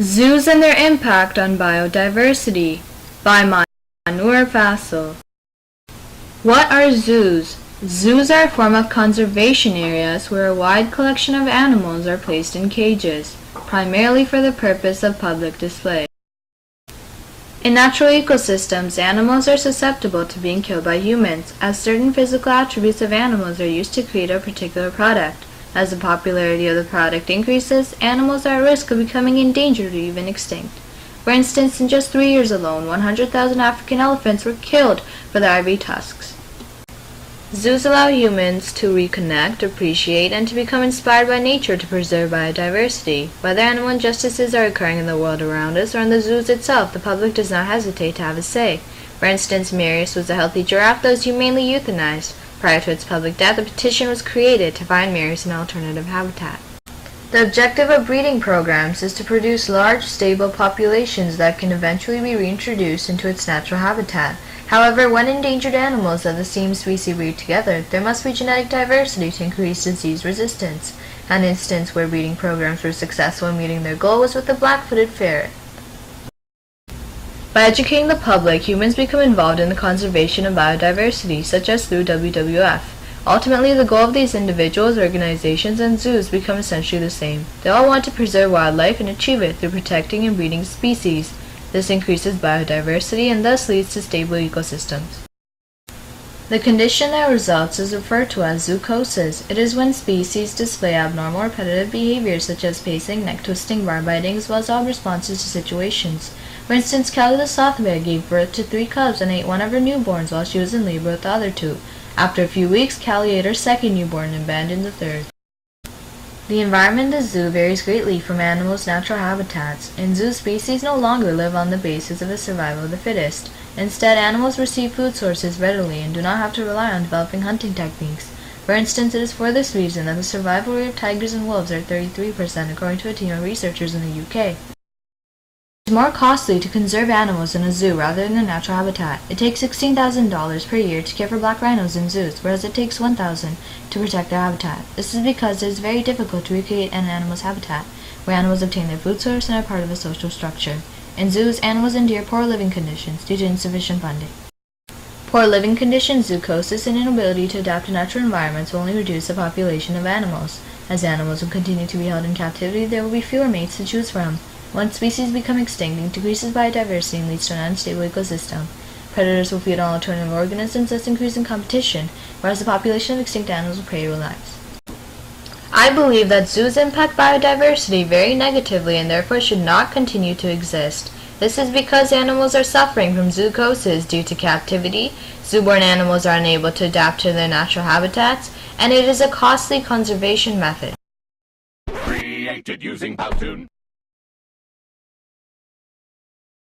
Zoos and their impact on biodiversity by Manur Fassel. What are zoos? Zoos are a form of conservation areas where a wide collection of animals are placed in cages, primarily for the purpose of public display. In natural ecosystems, animals are susceptible to being killed by humans, as certain physical attributes of animals are used to create a particular product. As the popularity of the product increases, animals are at risk of becoming endangered or even extinct. For instance, in just 3 years alone, 100,000 African elephants were killed for their ivory tusks. Zoos allow humans to reconnect, appreciate, and to become inspired by nature to preserve biodiversity. Whether animal injustices are occurring in the world around us or in the zoos itself, the public does not hesitate to have a say. For instance, Marius was a healthy giraffe that was humanely euthanized. Prior to its public death, a petition was created to find Marius an alternative habitat. The objective of breeding programs is to produce large, stable populations that can eventually be reintroduced into its natural habitat. However, when endangered animals of the same species breed together, there must be genetic diversity to increase disease resistance. An instance where breeding programs were successful in meeting their goal was with the black-footed ferret. By educating the public, humans become involved in the conservation of biodiversity, such as through WWF. Ultimately, the goal of these individuals, organizations, and zoos become essentially the same. They all want to preserve wildlife and achieve it through protecting and breeding species. This increases biodiversity and thus leads to stable ecosystems. The condition that results is referred to as zoochosis. It is when species display abnormal repetitive behaviors such as pacing, neck twisting, bar biting, as well as odd responses to situations. For instance, Kelly the sloth bear gave birth to 3 cubs and ate one of her newborns while she was in labor with the other 2. After a few weeks, Kelly ate her second newborn and abandoned the third. The environment of the zoo varies greatly from animals' natural habitats. In zoos, species no longer live on the basis of the survival of the fittest. Instead, animals receive food sources readily and do not have to rely on developing hunting techniques. For instance, it is for this reason that the survival rate of tigers and wolves are 33% according to a team of researchers in the UK. It is more costly to conserve animals in a zoo rather than a natural habitat. It takes $16,000 per year to care for black rhinos in zoos, whereas it takes $1,000 to protect their habitat. This is because it is very difficult to recreate an animal's habitat, where animals obtain their food source and are part of a social structure. In zoos, animals endure poor living conditions due to insufficient funding. Poor living conditions, zoochosis, and inability to adapt to natural environments will only reduce the population of animals. As animals will continue to be held in captivity, there will be fewer mates to choose from. Once species become extinct, it decreases biodiversity and leads to an unstable ecosystem. Predators will feed on alternative organisms, thus increasing competition, whereas the population of extinct animals will prey lives. I believe that zoos impact biodiversity very negatively and therefore should not continue to exist. This is because animals are suffering from zoochosis due to captivity, zoo-born animals are unable to adapt to their natural habitats, and it is a costly conservation method. Created using Powtoon.